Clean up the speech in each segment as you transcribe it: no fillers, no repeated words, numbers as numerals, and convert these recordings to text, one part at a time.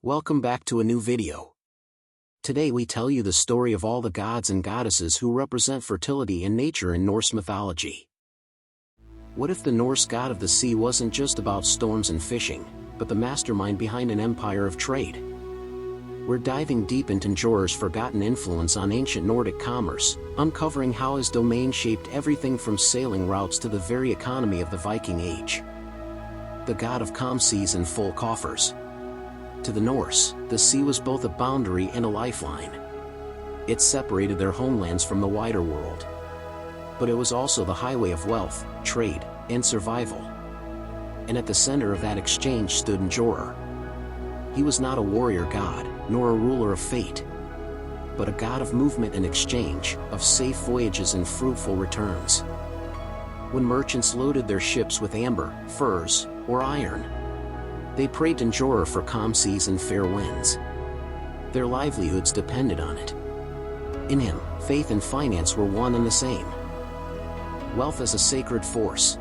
Welcome back to a new video. Today we tell you the story of all the gods and goddesses who represent fertility and nature in Norse mythology. What if the Norse god of the sea wasn't just about storms and fishing, but the mastermind behind an empire of trade? We're diving deep into Njor's forgotten influence on ancient Nordic commerce, uncovering how his domain shaped everything from sailing routes to the very economy of the Viking Age. The god of calm seas and full coffers. To the Norse, the sea was both a boundary and a lifeline. It separated their homelands from the wider world. But it was also the highway of wealth, trade, and survival. And at the center of that exchange stood Njor. He was not a warrior god, nor a ruler of fate, but a god of movement and exchange, of safe voyages and fruitful returns. When merchants loaded their ships with amber, furs, or iron, they prayed to Njor for calm seas and fair winds. Their livelihoods depended on it. In him, faith and finance were one and the same. Wealth as a sacred force.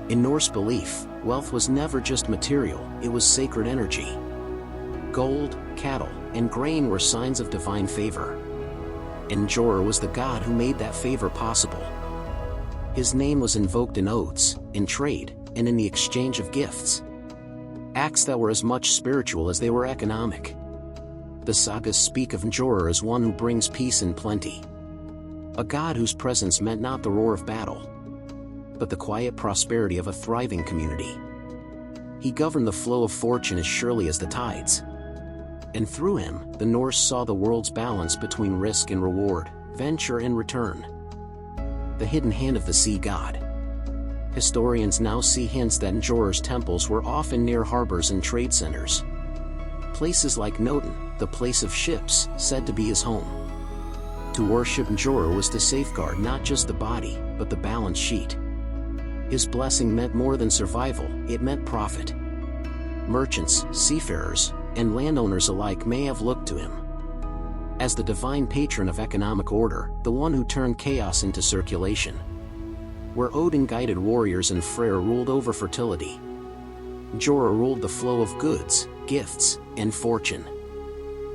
In Norse belief, wealth was never just material, it was sacred energy. Gold, cattle, and grain were signs of divine favor. And Njor was the god who made that favor possible. His name was invoked in oaths, in trade, and in the exchange of gifts. Acts that were as much spiritual as they were economic. The sagas speak of Njor as one who brings peace and plenty. A god whose presence meant not the roar of battle, but the quiet prosperity of a thriving community. He governed the flow of fortune as surely as the tides. And through him, the Norse saw the world's balance between risk and reward, venture and return. The hidden hand of the sea god. Historians now see hints that Njor's temples were often near harbors and trade centers. Places like Noten, the place of ships, said to be his home. To worship Njor was to safeguard not just the body, but the balance sheet. His blessing meant more than survival, it meant profit. Merchants, seafarers, and landowners alike may have looked to him as the divine patron of economic order, the one who turned chaos into circulation. Where Odin guided warriors and Freyr ruled over fertility, Njor ruled the flow of goods, gifts, and fortune.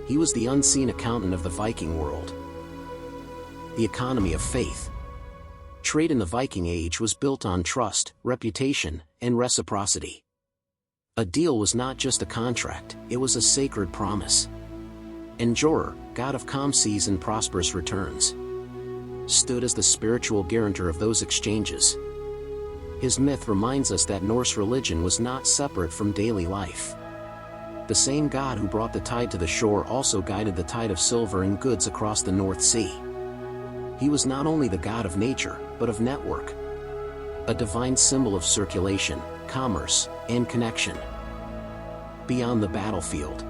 He was the unseen accountant of the Viking world. The economy of faith. Trade in the Viking Age was built on trust, reputation, and reciprocity. A deal was not just a contract, it was a sacred promise. And Njor, god of calm seas and prosperous returns, stood as the spiritual guarantor of those exchanges. His myth reminds us that Norse religion was not separate from daily life. The same god who brought the tide to the shore also guided the tide of silver and goods across the North Sea. He was not only the god of nature, but of network. A divine symbol of circulation, commerce, and connection. Beyond the battlefield.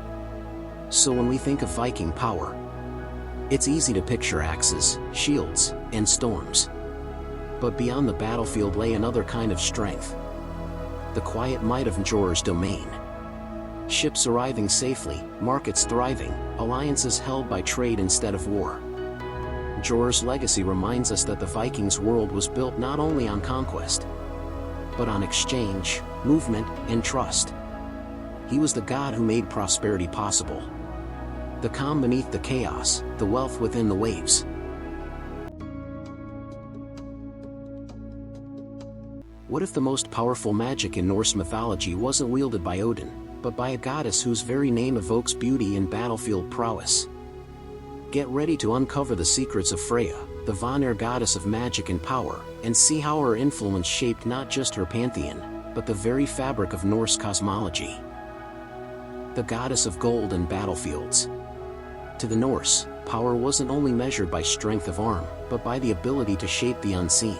So when we think of Viking power, it's easy to picture axes, shields, and storms. But beyond the battlefield lay another kind of strength. The quiet might of Njor's domain. Ships arriving safely, markets thriving, alliances held by trade instead of war. Njor's legacy reminds us that the Vikings' world was built not only on conquest, but on exchange, movement, and trust. He was the god who made prosperity possible. The calm beneath the chaos, the wealth within the waves. What if the most powerful magic in Norse mythology wasn't wielded by Odin, but by a goddess whose very name evokes beauty and battlefield prowess? Get ready to uncover the secrets of Freya, the Vanir goddess of magic and power, and see how her influence shaped not just her pantheon, but the very fabric of Norse cosmology. The goddess of gold and battlefields. To the Norse, power wasn't only measured by strength of arm, but by the ability to shape the unseen.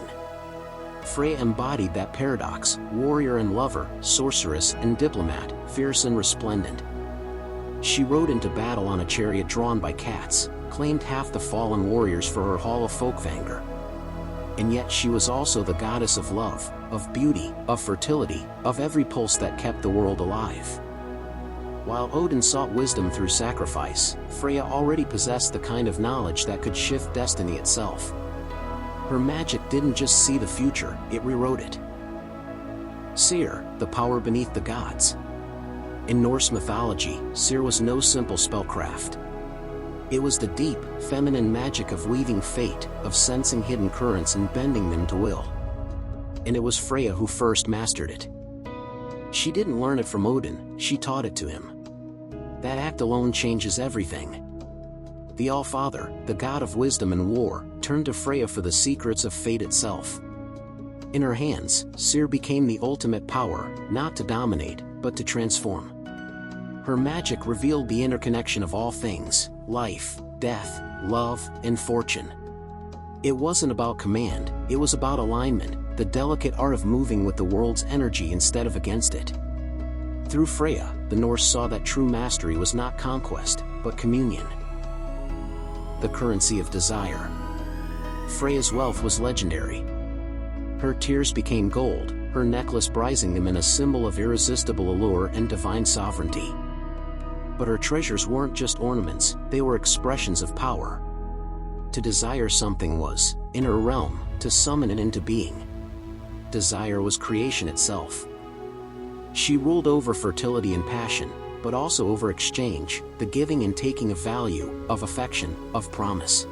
Freya embodied that paradox, warrior and lover, sorceress and diplomat, fierce and resplendent. She rode into battle on a chariot drawn by cats, claimed half the fallen warriors for her hall of Folkvanger. And yet she was also the goddess of love, of beauty, of fertility, of every pulse that kept the world alive. While Odin sought wisdom through sacrifice, Freya already possessed the kind of knowledge that could shift destiny itself. Her magic didn't just see the future, it rewrote it. Seer, the power beneath the gods. In Norse mythology, Seer was no simple spellcraft. It was the deep, feminine magic of weaving fate, of sensing hidden currents and bending them to will. And it was Freya who first mastered it. She didn't learn it from Odin, she taught it to him. That act alone changes everything. The All-Father, the god of wisdom and war, turned to Freya for the secrets of fate itself. In her hands, Seer became the ultimate power, not to dominate, but to transform. Her magic revealed the interconnection of all things: life, death, love, and fortune. It wasn't about command, it was about alignment, the delicate art of moving with the world's energy instead of against it. Through Freya, the Norse saw that true mastery was not conquest, but communion. The currency of desire. Freya's wealth was legendary. Her tears became gold, her necklace prizing them in a symbol of irresistible allure and divine sovereignty. But her treasures weren't just ornaments, they were expressions of power. To desire something was, in her realm, to summon it into being. Desire was creation itself. She ruled over fertility and passion, but also over exchange, the giving and taking of value, of affection, of promise.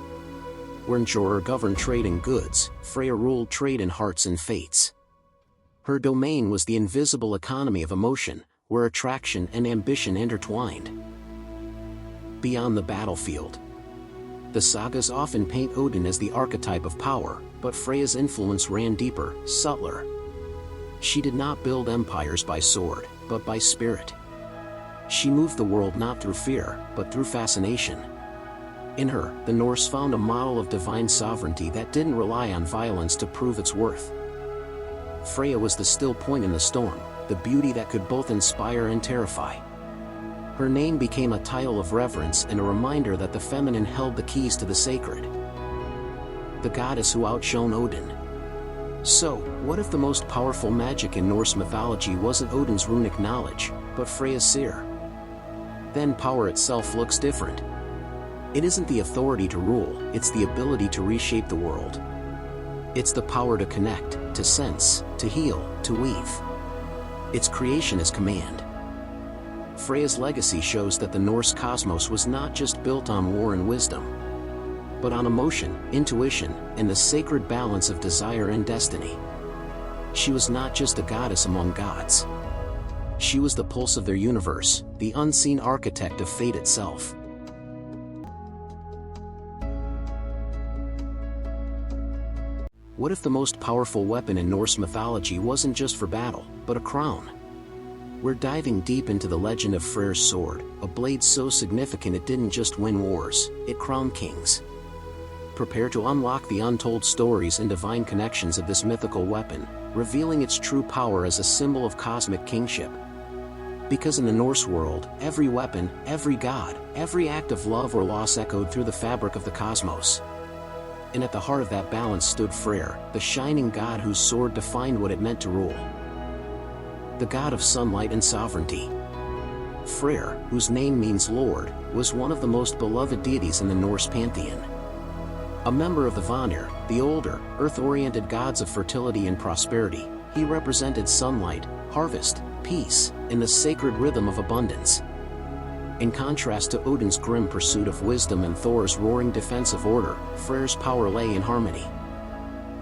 Where Njord governed trade in goods, Freya ruled trade in hearts and fates. Her domain was the invisible economy of emotion, where attraction and ambition intertwined. Beyond the battlefield. The sagas often paint Odin as the archetype of power, but Freya's influence ran deeper, subtler. She did not build empires by sword, but by spirit. She moved the world not through fear, but through fascination. In her, the Norse found a model of divine sovereignty that didn't rely on violence to prove its worth. Freya was the still point in the storm, the beauty that could both inspire and terrify. Her name became a title of reverence and a reminder that the feminine held the keys to the sacred. The goddess who outshone Odin. So, what if the most powerful magic in Norse mythology wasn't Odin's runic knowledge, but Freya's seer? Then power itself looks different. It isn't the authority to rule, it's the ability to reshape the world. It's the power to connect, to sense, to heal, to weave. Its creation is command. Freya's legacy shows that the Norse cosmos was not just built on war and wisdom, but on emotion, intuition, and the sacred balance of desire and destiny. She was not just a goddess among gods. She was the pulse of their universe, the unseen architect of fate itself. What if the most powerful weapon in Norse mythology wasn't just for battle, but a crown? We're diving deep into the legend of Freyr's sword, a blade so significant it didn't just win wars, it crowned kings. Prepare to unlock the untold stories and divine connections of this mythical weapon, revealing its true power as a symbol of cosmic kingship. Because in the Norse world, every weapon, every god, every act of love or loss echoed through the fabric of the cosmos. And at the heart of that balance stood Freyr, the shining god whose sword defined what it meant to rule. The god of sunlight and sovereignty. Freyr, whose name means Lord, was one of the most beloved deities in the Norse pantheon. A member of the Vanir, the older, earth-oriented gods of fertility and prosperity, he represented sunlight, harvest, peace, and the sacred rhythm of abundance. In contrast to Odin's grim pursuit of wisdom and Thor's roaring defense of order, Freyr's power lay in harmony.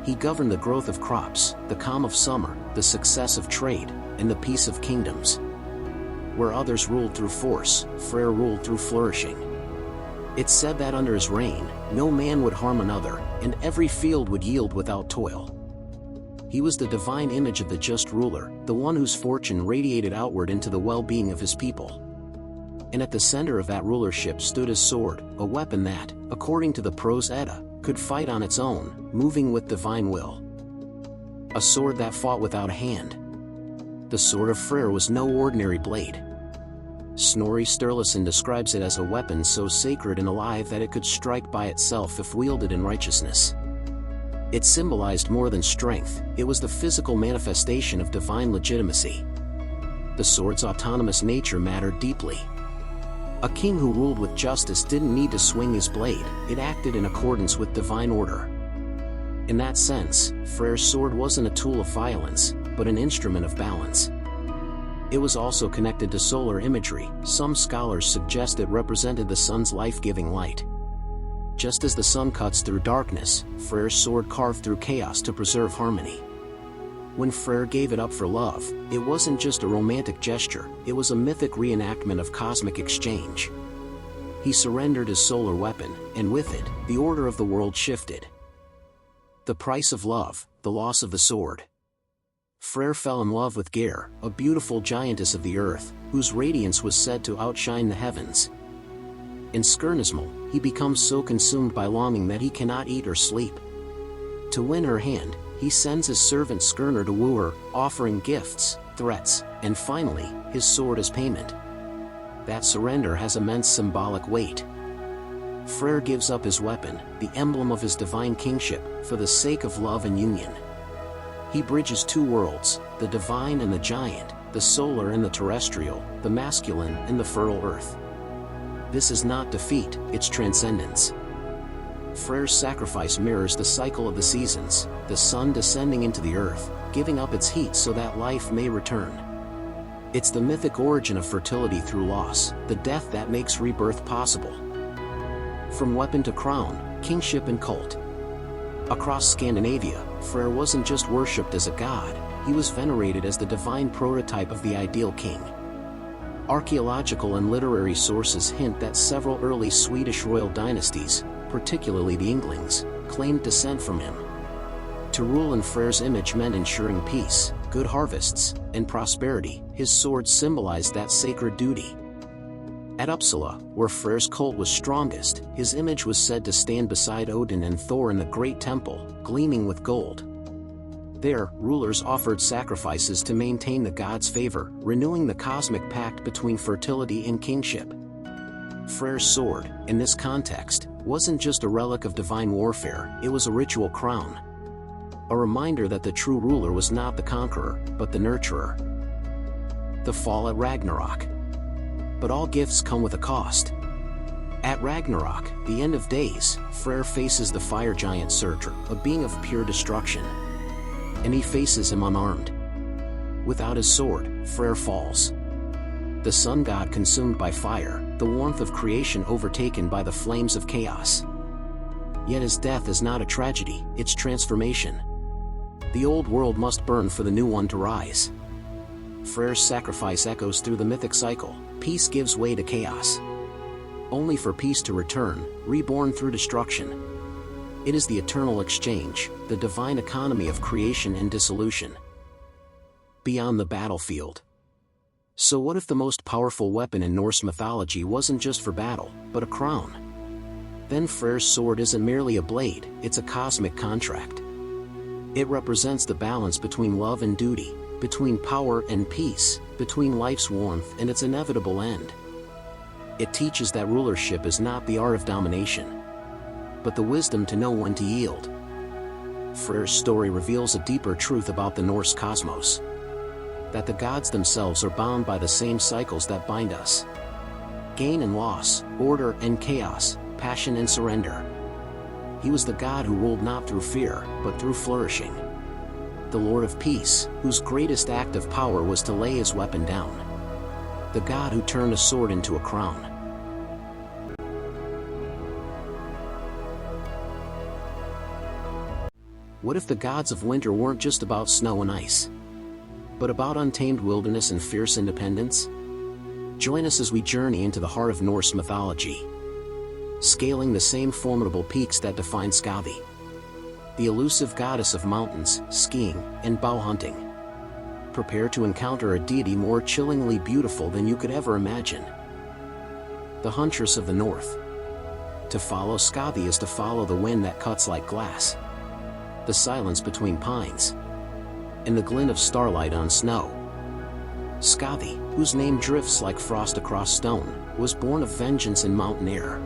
He governed the growth of crops, the calm of summer, the success of trade, and the peace of kingdoms. Where others ruled through force, Freyr ruled through flourishing. It's said that under his reign, no man would harm another, and every field would yield without toil. He was the divine image of the just ruler, the one whose fortune radiated outward into the well-being of his people. And at the center of that rulership stood his sword, a weapon that, according to the Prose Edda, could fight on its own, moving with divine will. A sword that fought without a hand. The sword of Freyr was no ordinary blade. Snorri Sturluson describes it as a weapon so sacred and alive that it could strike by itself if wielded in righteousness. It symbolized more than strength, it was the physical manifestation of divine legitimacy. The sword's autonomous nature mattered deeply. A king who ruled with justice didn't need to swing his blade, it acted in accordance with divine order. In that sense, Freyr's sword wasn't a tool of violence, but an instrument of balance. It was also connected to solar imagery. Some scholars suggest it represented the sun's life-giving light. Just as the sun cuts through darkness, Freyr's sword carved through chaos to preserve harmony. When Freyr gave it up for love, it wasn't just a romantic gesture, it was a mythic reenactment of cosmic exchange. He surrendered his solar weapon, and with it, the order of the world shifted. The price of love, the loss of the sword. Freyr fell in love with Geir, a beautiful giantess of the earth, whose radiance was said to outshine the heavens. In Skirnismal, he becomes so consumed by longing that he cannot eat or sleep. To win her hand, he sends his servant Skirnir to woo her, offering gifts, threats, and finally, his sword as payment. That surrender has immense symbolic weight. Freyr gives up his weapon, the emblem of his divine kingship, for the sake of love and union. He bridges two worlds, the divine and the giant, the solar and the terrestrial, the masculine and the fertile earth. This is not defeat, it's transcendence. Freyr's sacrifice mirrors the cycle of the seasons, the sun descending into the earth, giving up its heat so that life may return. It's the mythic origin of fertility through loss, the death that makes rebirth possible. From weapon to crown, kingship and cult. Across Scandinavia, Freyr wasn't just worshipped as a god, he was venerated as the divine prototype of the ideal king. Archaeological and literary sources hint that several early Swedish royal dynasties, particularly the Inglings, claimed descent from him. To rule in Freyr's image meant ensuring peace, good harvests, and prosperity. His sword symbolized that sacred duty. At Uppsala, where Freyr's cult was strongest, his image was said to stand beside Odin and Thor in the great temple, gleaming with gold. There, rulers offered sacrifices to maintain the god's favor, renewing the cosmic pact between fertility and kingship. Freyr's sword, in this context, wasn't just a relic of divine warfare, it was a ritual crown. A reminder that the true ruler was not the conqueror, but the nurturer. The fall at Ragnarok. But all gifts come with a cost. At Ragnarok, the end of days, Freyr faces the fire giant Surtr, a being of pure destruction. And he faces him unarmed. Without his sword, Freyr falls. The sun god consumed by fire, the warmth of creation overtaken by the flames of chaos. Yet his death is not a tragedy, it's transformation. The old world must burn for the new one to rise. Freyr's sacrifice echoes through the mythic cycle, peace gives way to chaos. Only for peace to return, reborn through destruction. It is the eternal exchange, the divine economy of creation and dissolution. Beyond the battlefield. So what if the most powerful weapon in Norse mythology wasn't just for battle, but a crown? Then Freyr's sword isn't merely a blade, it's a cosmic contract. It represents the balance between love and duty, between power and peace, between life's warmth and its inevitable end. It teaches that rulership is not the art of domination, but the wisdom to know when to yield. Freyr's story reveals a deeper truth about the Norse cosmos. That the gods themselves are bound by the same cycles that bind us. Gain and loss, order and chaos, passion and surrender. He was the god who ruled not through fear, but through flourishing. The Lord of Peace, whose greatest act of power was to lay his weapon down. The god who turned a sword into a crown. What if the gods of winter weren't just about snow and ice, but about untamed wilderness and fierce independence? Join us as we journey into the heart of Norse mythology, scaling the same formidable peaks that define Skathi, the elusive goddess of mountains, skiing, and bow hunting. Prepare to encounter a deity more chillingly beautiful than you could ever imagine. The Huntress of the North. To follow Skathi is to follow the wind that cuts like glass, the silence between pines, and the glint of starlight on snow. Skathi, whose name drifts like frost across stone, was born of vengeance in mountain air.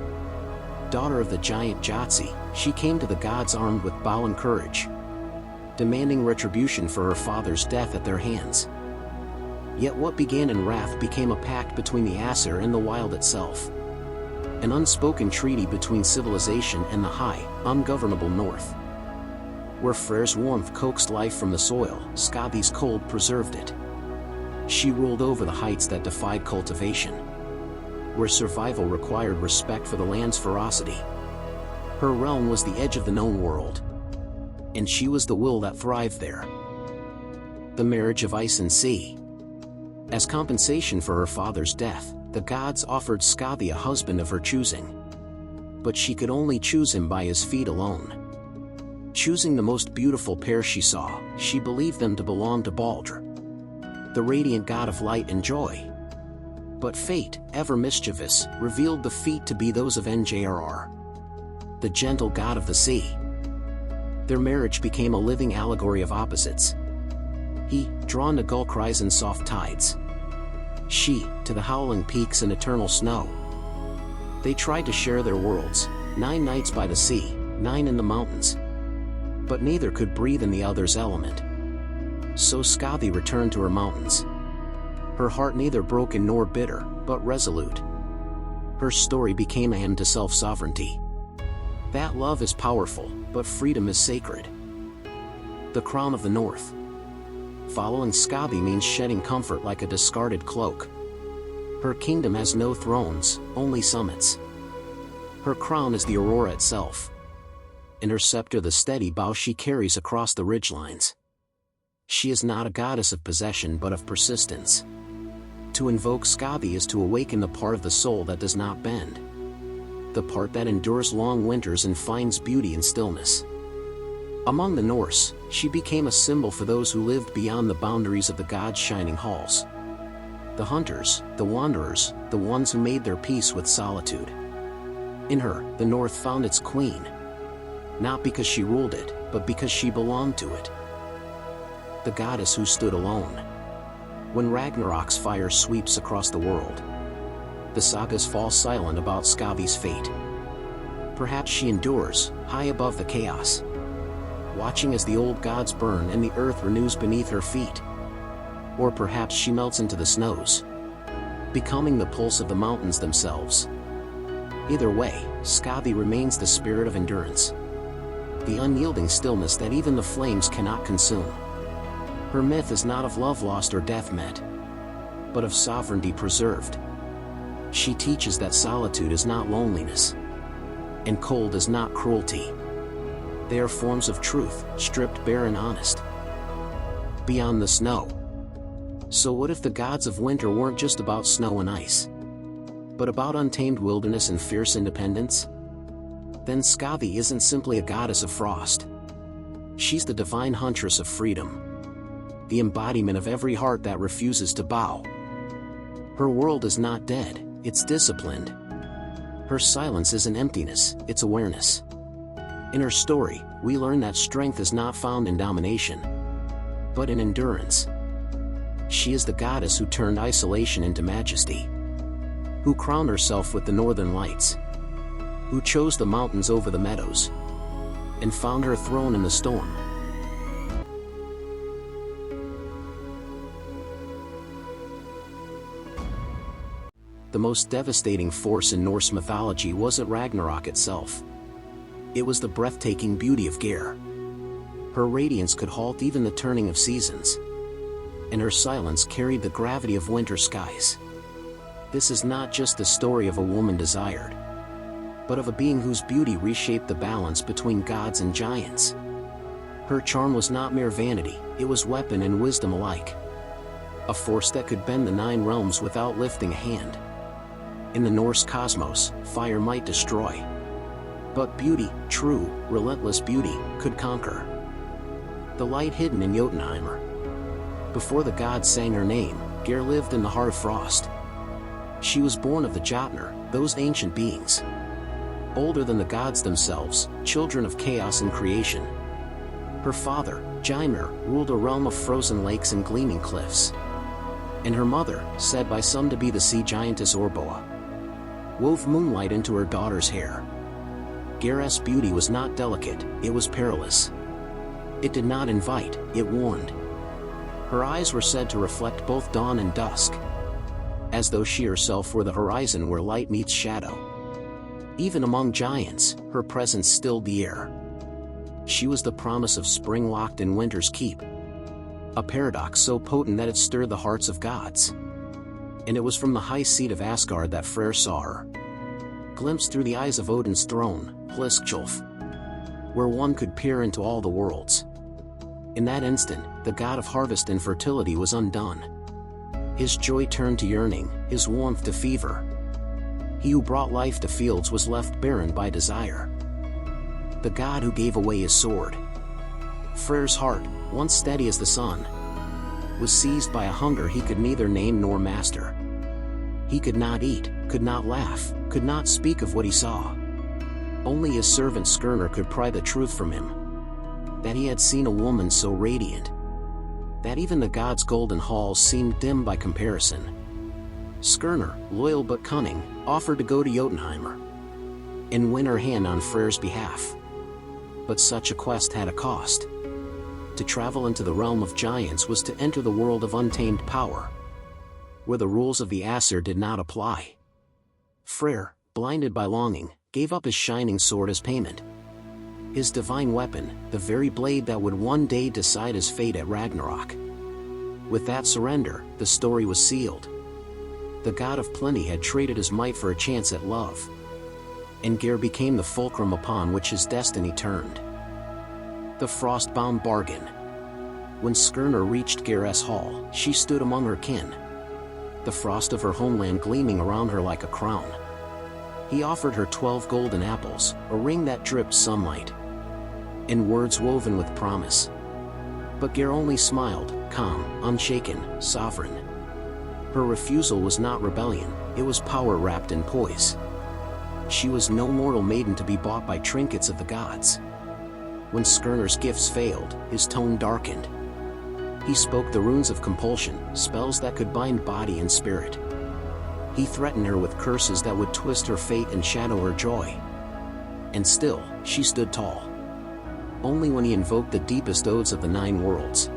Daughter of the giant Jotzi, she came to the gods armed with bow and courage, demanding retribution for her father's death at their hands. Yet what began in wrath became a pact between the Aesir and the wild itself. An unspoken treaty between civilization and the high, ungovernable north. Where Freyr's warmth coaxed life from the soil, Skathi's cold preserved it. She ruled over the heights that defied cultivation, where survival required respect for the land's ferocity. Her realm was the edge of the known world, and she was the will that thrived there. The marriage of ice and sea. As compensation for her father's death, the gods offered Skathi a husband of her choosing. But she could only choose him by his feet alone. Choosing the most beautiful pair she saw, she believed them to belong to Baldur, the radiant god of light and joy. But fate, ever mischievous, revealed the feet to be those of Njrr, the gentle god of the sea. Their marriage became a living allegory of opposites. He, drawn to gull cries and soft tides. She, to the howling peaks and eternal snow. They tried to share their worlds, 9 nights by the sea, 9 in the mountains. But neither could breathe in the other's element. So Skathi returned to her mountains. Her heart neither broken nor bitter, but resolute. Her story became a hymn to self-sovereignty. That love is powerful, but freedom is sacred. The crown of the North. Following Skathi means shedding comfort like a discarded cloak. Her kingdom has no thrones, only summits. Her crown is the aurora itself, and her scepter the steady bow she carries across the ridgelines. She is not a goddess of possession but of persistence. To invoke Skathi is to awaken the part of the soul that does not bend, the part that endures long winters and finds beauty in stillness. Among the Norse, she became a symbol for those who lived beyond the boundaries of the gods' shining halls. The hunters, the wanderers, the ones who made their peace with solitude. In her, the North found its queen. Not because she ruled it, but because she belonged to it. The goddess who stood alone. When Ragnarok's fire sweeps across the world, the sagas fall silent about Skathi's fate. Perhaps she endures, high above the chaos, watching as the old gods burn and the earth renews beneath her feet. Or perhaps she melts into the snows, becoming the pulse of the mountains themselves. Either way, Skathi remains the spirit of endurance, the unyielding stillness that even the flames cannot consume. Her myth is not of love lost or death met, but of sovereignty preserved. She teaches that solitude is not loneliness, and cold is not cruelty. They are forms of truth, stripped bare and honest. Beyond the snow. So what if the gods of winter weren't just about snow and ice, but about untamed wilderness and fierce independence? Then Skathi isn't simply a goddess of frost. She's the divine huntress of freedom, the embodiment of every heart that refuses to bow. Her world is not dead, it's disciplined. Her silence isn't emptiness, it's awareness. In her story, we learn that strength is not found in domination, but in endurance. She is the goddess who turned isolation into majesty, who crowned herself with the northern lights, who chose the mountains over the meadows, and found her throne in the storm. The most devastating force in Norse mythology wasn't Ragnarok itself. It was the breathtaking beauty of Geir. Her radiance could halt even the turning of seasons, and her silence carried the gravity of winter skies. This is not just the story of a woman desired, but of a being whose beauty reshaped the balance between gods and giants. Her charm was not mere vanity, it was weapon and wisdom alike. A force that could bend the 9 realms without lifting a hand. In the Norse cosmos, fire might destroy, but beauty, true, relentless beauty, could conquer. The light hidden in Jotunheimr. Before the gods sang her name, Geir lived in the heart of frost. She was born of the Jotnar, those ancient beings, older than the gods themselves, children of chaos and creation. Her father, Jymir, ruled a realm of frozen lakes and gleaming cliffs. And her mother, said by some to be the sea giantess Orboa, wove moonlight into her daughter's hair. Geir's beauty was not delicate, it was perilous. It did not invite, it warned. Her eyes were said to reflect both dawn and dusk, as though she herself were the horizon where light meets shadow. Even among giants, her presence stilled the air. She was the promise of spring locked in winter's keep. A paradox so potent that it stirred the hearts of gods. And it was from the high seat of Asgard that Freyr saw her. Glimpsed through the eyes of Odin's throne, Hliskjolf, where one could peer into all the worlds. In that instant, the god of harvest and fertility was undone. His joy turned to yearning, his warmth to fever. He who brought life to fields was left barren by desire. The god who gave away his sword. Freyr's heart, once steady as the sun, was seized by a hunger he could neither name nor master. He could not eat, could not laugh, could not speak of what he saw. Only his servant Skirnir could pry the truth from him. That he had seen a woman so radiant that even the god's golden halls seemed dim by comparison. Skirnir, loyal but cunning, offered to go to Jotunheimr and win her hand on Freyr's behalf. But such a quest had a cost. To travel into the realm of giants was to enter the world of untamed power, where the rules of the Aesir did not apply. Freyr, blinded by longing, gave up his shining sword as payment. His divine weapon, the very blade that would one day decide his fate at Ragnarok. With that surrender, the story was sealed. The god of plenty had traded his might for a chance at love. And Geir became the fulcrum upon which his destiny turned. The frost-bound bargain. When Skirnir reached Geir's hall, she stood among her kin, the frost of her homeland gleaming around her like a crown. He offered her 12 golden apples, a ring that dripped sunlight, and words woven with promise. But Geir only smiled, calm, unshaken, sovereign. Her refusal was not rebellion, it was power wrapped in poise. She was no mortal maiden to be bought by trinkets of the gods. When Skirnir's gifts failed, his tone darkened. He spoke the runes of compulsion, spells that could bind body and spirit. He threatened her with curses that would twist her fate and shadow her joy. And still, she stood tall. Only when he invoked the deepest odes of the 9 worlds,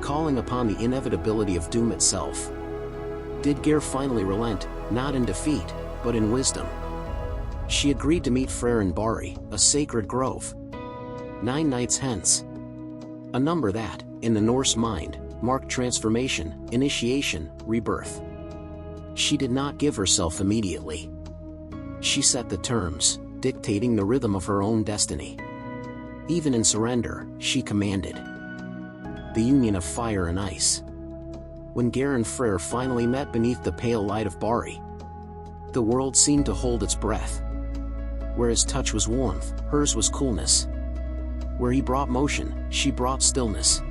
calling upon the inevitability of doom itself, did Geir finally relent, not in defeat, but in wisdom. She agreed to meet Freyr in Bari, a sacred grove, 9 nights hence. A number that, in the Norse mind, marked transformation, initiation, rebirth. She did not give herself immediately. She set the terms, dictating the rhythm of her own destiny. Even in surrender, she commanded the union of fire and ice. When Geir and Freyr finally met beneath the pale light of Bari, the world seemed to hold its breath. Where his touch was warmth, hers was coolness. Where he brought motion, she brought stillness.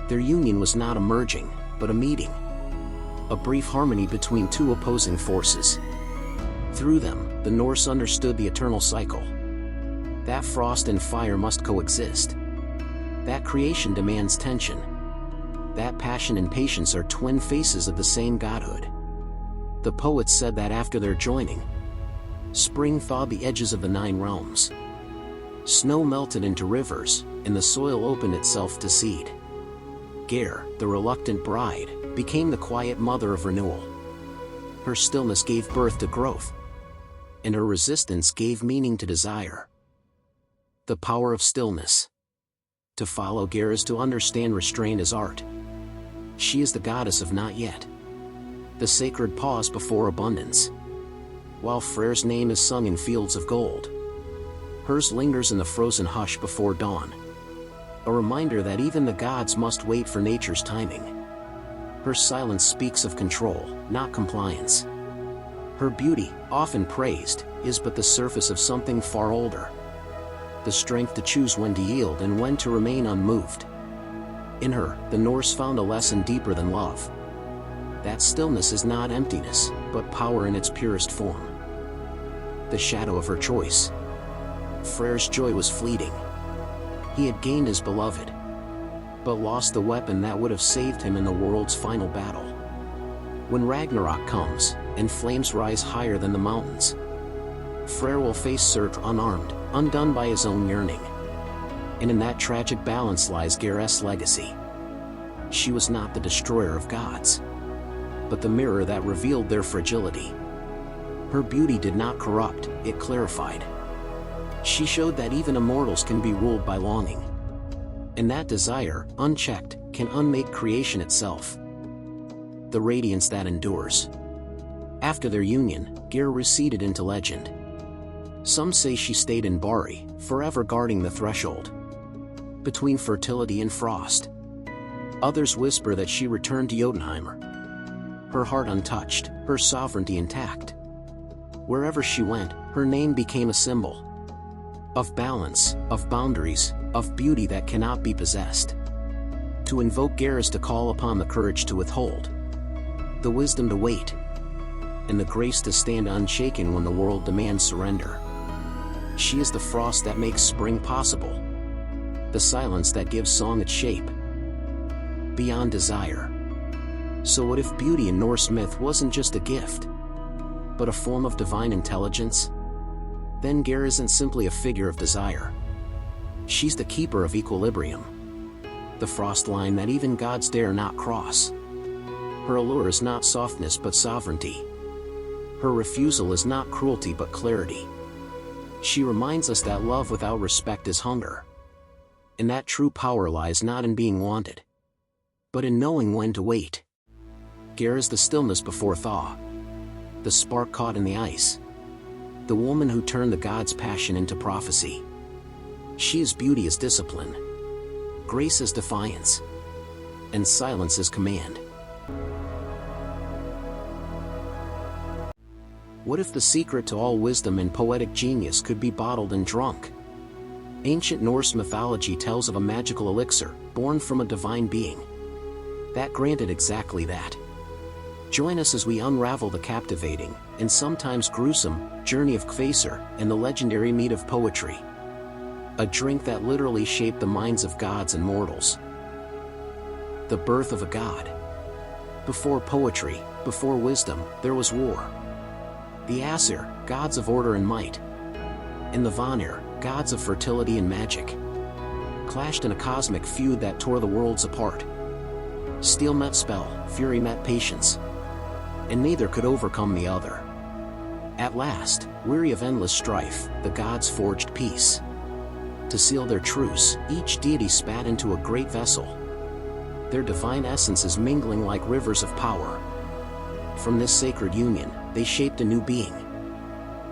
Their union was not a merging, but a meeting. A brief harmony between 2 opposing forces. Through them, the Norse understood the eternal cycle. That frost and fire must coexist. That creation demands tension. That passion and patience are twin faces of the same godhood. The poets said that after their joining, spring thawed the edges of the 9 realms. Snow melted into rivers, and the soil opened itself to seed. Geir, the reluctant bride, became the quiet mother of renewal. Her stillness gave birth to growth, and her resistance gave meaning to desire. The power of stillness. To follow Geir is to understand restraint as art. She is the goddess of not yet, the sacred pause before abundance. While Freyr's name is sung in fields of gold, hers lingers in the frozen hush before dawn. A reminder that even the gods must wait for nature's timing. Her silence speaks of control, not compliance. Her beauty, often praised, is but the surface of something far older. The strength to choose when to yield and when to remain unmoved. In her, the Norse found a lesson deeper than love. That stillness is not emptiness, but power in its purest form. The shadow of her choice. Freyr's joy was fleeting. He had gained his beloved, but lost the weapon that would have saved him in the world's final battle. When Ragnarok comes, and flames rise higher than the mountains, Freyr will face Surtr unarmed, undone by his own yearning. And in that tragic balance lies Geir's legacy. She was not the destroyer of gods, but the mirror that revealed their fragility. Her beauty did not corrupt, it clarified. She showed that even immortals can be ruled by longing. And that desire, unchecked, can unmake creation itself. The radiance that endures. After their union, Gyr receded into legend. Some say she stayed in Bari, forever guarding the threshold between fertility and frost. Others whisper that she returned to Jotunheim, her heart untouched, her sovereignty intact. Wherever she went, her name became a symbol of balance, of boundaries, of beauty that cannot be possessed. To invoke Gyr is to call upon the courage to withhold, the wisdom to wait, and the grace to stand unshaken when the world demands surrender. She is the frost that makes spring possible, the silence that gives song its shape, beyond desire. So what if beauty in Norse myth wasn't just a gift, but a form of divine intelligence? Then Gyr isn't simply a figure of desire. She's the keeper of equilibrium, the frost line that even gods dare not cross. Her allure is not softness but sovereignty. Her refusal is not cruelty but clarity. She reminds us that love without respect is hunger, and that true power lies not in being wanted, but in knowing when to wait. Gyr is the stillness before thaw, the spark caught in the ice, the woman who turned the god's passion into prophecy. She is beauty as discipline, grace as defiance, and silence as command. What if the secret to all wisdom and poetic genius could be bottled and drunk? Ancient Norse mythology tells of a magical elixir, born from a divine being, that granted exactly that. Join us as we unravel the captivating, and sometimes gruesome, journey of Kvasir and the legendary mead of poetry. A drink that literally shaped the minds of gods and mortals. The birth of a god. Before poetry, before wisdom, there was war. The Aesir, gods of order and might, and the Vanir, gods of fertility and magic, clashed in a cosmic feud that tore the worlds apart. Steel met spell, fury met patience, and neither could overcome the other. At last, weary of endless strife, the gods forged peace. To seal their truce, each deity spat into a great vessel, their divine essences mingling like rivers of power. From this sacred union, they shaped a new being.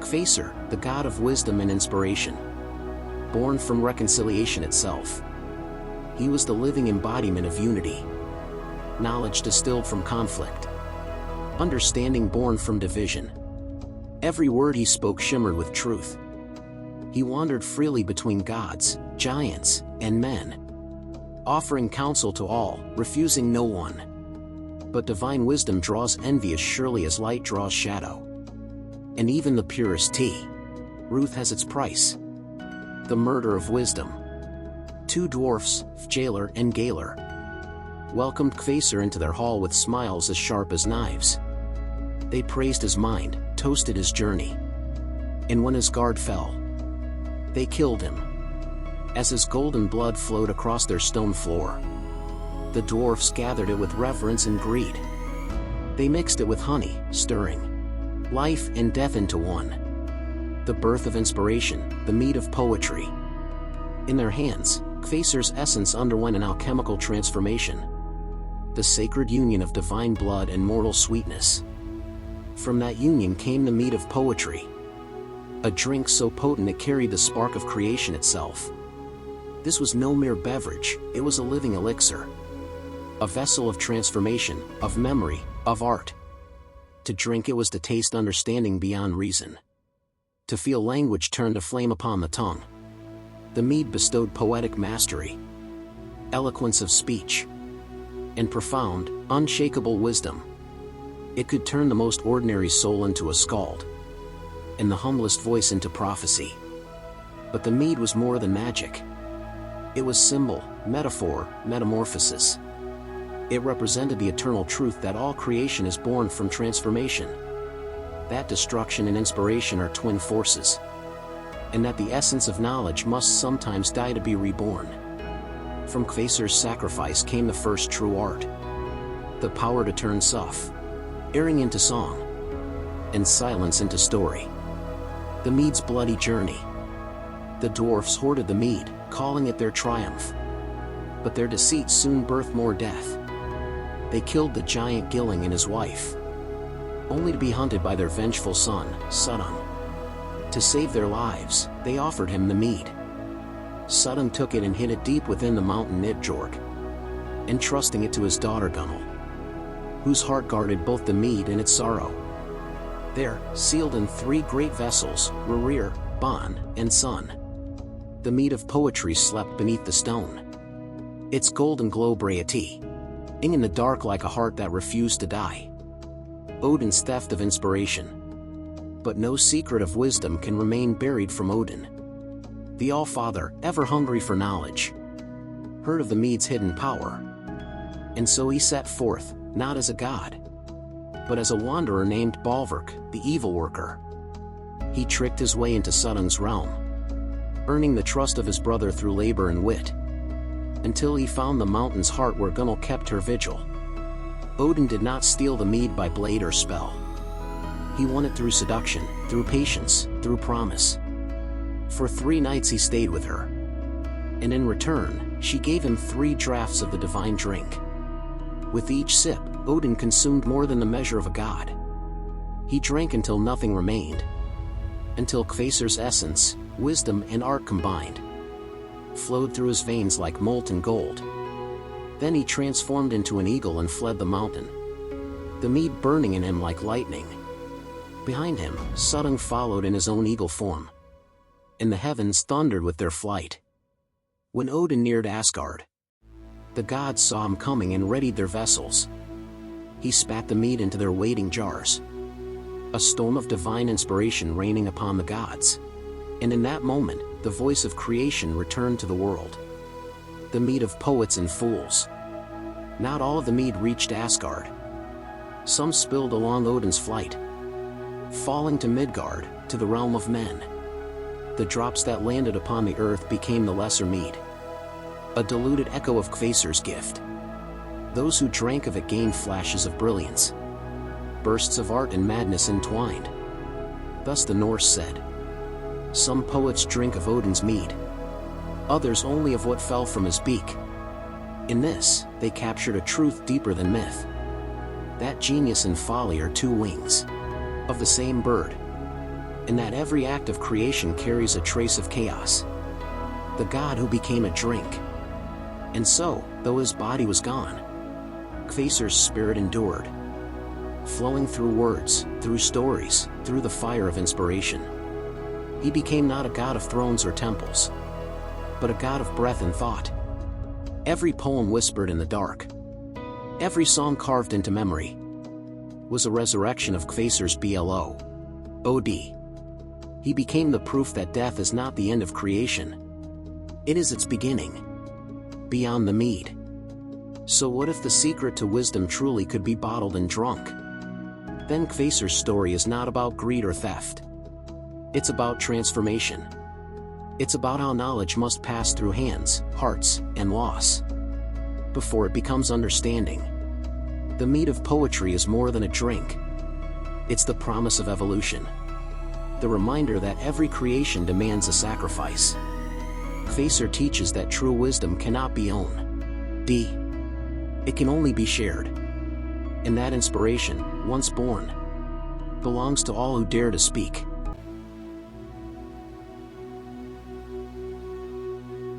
Kvasir, the god of wisdom and inspiration, born from reconciliation itself. He was the living embodiment of unity, knowledge distilled from conflict, understanding born from division. Every word he spoke shimmered with truth. He wandered freely between gods, giants, and men, offering counsel to all, refusing no one. But divine wisdom draws envy as surely as light draws shadow. And even the purest tea, Ruth, has its price. The murder of wisdom. Two dwarfs, Fjalar and Galar, welcomed Kvasir into their hall with smiles as sharp as knives. They praised his mind, toasted his journey. And when his guard fell, they killed him. As his golden blood flowed across their stone floor, the dwarfs gathered it with reverence and greed. They mixed it with honey, stirring life and death into one. The birth of inspiration, the mead of poetry. In their hands, Kvasir's essence underwent an alchemical transformation, the sacred union of divine blood and mortal sweetness. From that union came the mead of poetry, a drink so potent it carried the spark of creation itself. This was no mere beverage, it was a living elixir, a vessel of transformation, of memory, of art. To drink it was to taste understanding beyond reason, to feel language turn to flame upon the tongue. The mead bestowed poetic mastery, eloquence of speech, and profound, unshakable wisdom. It could turn the most ordinary soul into a skald, and the humblest voice into prophecy. But the mead was more than magic. It was symbol, metaphor, metamorphosis. It represented the eternal truth that all creation is born from transformation, that destruction and inspiration are twin forces, and that the essence of knowledge must sometimes die to be reborn. From Kvasir's sacrifice came the first true art, the power to turn suffering into song, and silence into story. The mead's bloody journey. The dwarfs hoarded the mead, calling it their triumph. But their deceit soon birthed more death. They killed the giant Gilling and his wife, only to be hunted by their vengeful son, Suttung. To save their lives, they offered him the mead. Suttung took it and hid it deep within the mountain Nidjord, entrusting it to his daughter Gunnel, whose heart guarded both the mead and its sorrow. There, sealed in 3 great vessels, Rerir, Ban, and Sun, the mead of poetry slept beneath the stone. Its golden glow brighting in the dark like a heart that refused to die. Odin's theft of inspiration. But no secret of wisdom can remain buried from Odin. The All-Father, ever hungry for knowledge, heard of the mead's hidden power. And so he set forth, not as a god, but as a wanderer named Balverk, the evil worker. He tricked his way into Suttung's realm, earning the trust of his brother through labor and wit, until he found the mountain's heart where Gunnel kept her vigil. Odin did not steal the mead by blade or spell. He won it through seduction, through patience, through promise. For 3 nights he stayed with her, and in return, she gave him 3 draughts of the divine drink. With each sip, Odin consumed more than the measure of a god. He drank until nothing remained, until Kvasir's essence, wisdom and art combined, flowed through his veins like molten gold. Then he transformed into an eagle and fled the mountain, the mead burning in him like lightning. Behind him, Suttung followed in his own eagle form, and the heavens thundered with their flight. When Odin neared Asgard, the gods saw him coming and readied their vessels. He spat the mead into their waiting jars, a storm of divine inspiration raining upon the gods. And in that moment, the voice of creation returned to the world, the mead of poets and fools. Not all of the mead reached Asgard. Some spilled along Odin's flight, falling to Midgard, to the realm of men. The drops that landed upon the earth became the lesser mead, a diluted echo of Kvasir's gift. Those who drank of it gained flashes of brilliance, bursts of art and madness entwined. Thus the Norse said, some poets drink of Odin's mead, others only of what fell from his beak. In this, they captured a truth deeper than myth, that genius and folly are 2 wings of the same bird, and that every act of creation carries a trace of chaos. The god who became a drink. And so, though his body was gone, Kvasir's spirit endured, flowing through words, through stories, through the fire of inspiration. He became not a god of thrones or temples, but a god of breath and thought. Every poem whispered in the dark, every song carved into memory, was a resurrection of Kvasir's Bod. He became the proof that death is not the end of creation. It is its beginning, beyond the mead. So what if the secret to wisdom truly could be bottled and drunk? Then Kvasir's story is not about greed or theft. It's about transformation. It's about how knowledge must pass through hands, hearts, and loss, before it becomes understanding. The mead of poetry is more than a drink. It's the promise of evolution, the reminder that every creation demands a sacrifice. Kvasir teaches that true wisdom cannot be owned. It can only be shared. And that inspiration, once born, belongs to all who dare to speak.